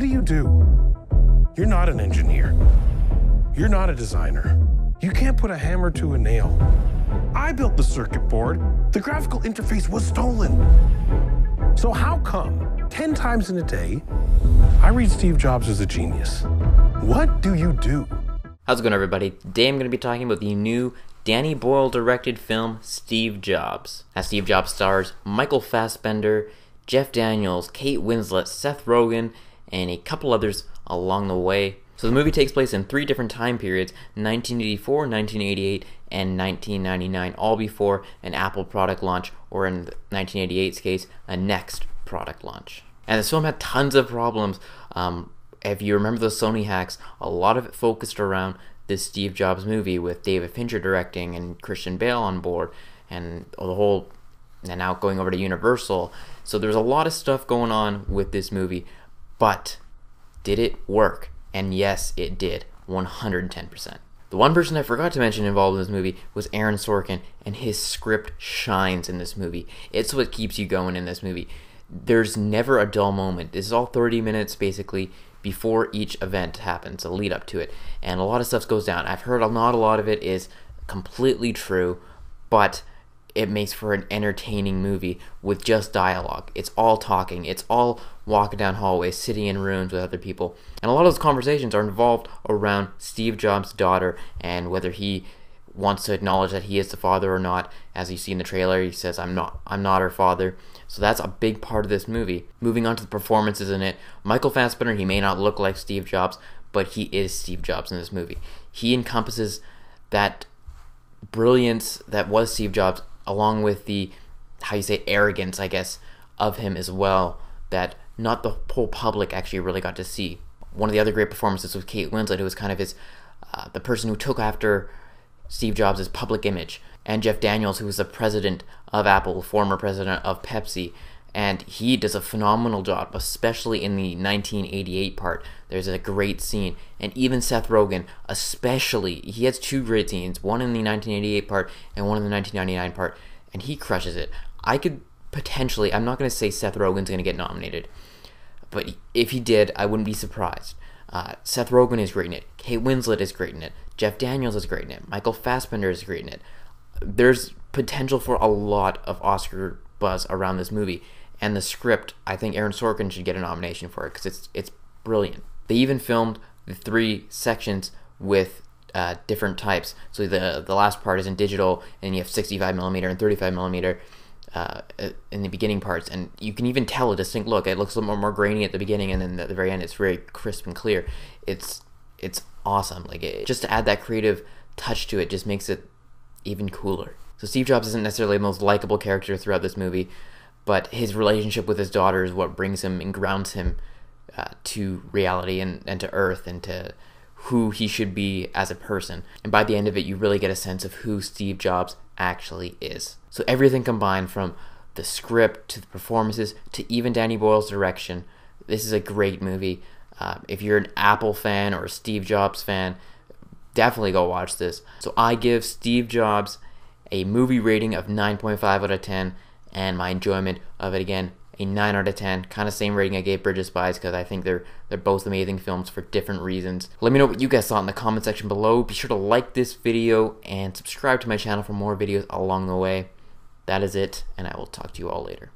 do you do? You're not an engineer. You're not a designer. You can't put a hammer to a nail. I built the circuit board. The graphical interface was stolen. So how come 10 times in a day, I read Steve Jobs as a genius? What do you do? How's it going, everybody? Today I'm going to be talking about the new Danny Boyle directed film, Steve Jobs. As Steve Jobs stars Michael Fassbender, Jeff Daniels, Kate Winslet, Seth Rogen, and a couple others along the way. So the movie takes place in 3 different time periods, 1984, 1988, and 1999, all before an Apple product launch, or in 1988's case, a Next product launch. And this film had tons of problems. If you remember the Sony hacks, a lot of it focused around this Steve Jobs movie with David Fincher directing and Christian Bale on board, and now going over to Universal. So there's a lot of stuff going on with this movie, but did it work? And yes, it did, 110%. The one person I forgot to mention involved in this movie was Aaron Sorkin, and his script shines in this movie. It's what keeps you going in this movie. There's never a dull moment. This is all 30 minutes, basically, before each event happens, a lead up to it. And a lot of stuff goes down. I've heard not a lot of it is completely true, but it makes for an entertaining movie with just dialogue. It's all talking. It's all walking down hallways, sitting in rooms with other people. And a lot of those conversations are involved around Steve Jobs' daughter and whether he wants to acknowledge that he is the father or not. As you see in the trailer, he says, I'm not her father. So that's a big part of this movie. Moving on to the performances in it, Michael Fassbender, he may not look like Steve Jobs, but he is Steve Jobs in this movie. He encompasses that brilliance that was Steve Jobs, along with the, arrogance, I guess, of him as well, that not the whole public actually really got to see. One of the other great performances was Kate Winslet, who was kind of his, the person who took after Steve Jobs' public image, and Jeff Daniels, who was the president of Apple, former president of Pepsi, and he does a phenomenal job, especially in the 1988 part. There's a great scene, and even Seth Rogen, especially, he has 2 great scenes, one in the 1988 part and one in the 1999 part, and he crushes it. I could potentially, I'm not going to say Seth Rogen's going to get nominated, but if he did, I wouldn't be surprised. Seth Rogen is great in it. Kate Winslet is great in it. Jeff Daniels is great in it. Michael Fassbender is great in it. There's potential for a lot of Oscar buzz around this movie. And the script, I think Aaron Sorkin should get a nomination for it because it's brilliant. They even filmed the 3 sections with different types. So the last part is in digital, and you have 65mm and 35mm in the beginning parts. And you can even tell a distinct look. It looks a little more grainy at the beginning, and then at the very end, it's very crisp and clear. It's awesome. Just to add that creative touch to it just makes it even cooler. So Steve Jobs isn't necessarily the most likable character throughout this movie, but his relationship with his daughter is what brings him and grounds him to reality and to earth and to who he should be as a person. And by the end of it, you really get a sense of who Steve Jobs actually is. So everything combined, from the script to the performances to even Danny Boyle's direction, this is a great movie. If you're an Apple fan or a Steve Jobs fan, definitely go watch this. So I give Steve Jobs a movie rating of 9.5 out of 10, and my enjoyment of it, again, a 9 out of 10. Kind of same rating I gave Bridge of Spies, because I think they're both amazing films for different reasons. Let me know what you guys thought in the comment section below. Be sure to like this video and subscribe to my channel for more videos along the way. That is it, and I will talk to you all later.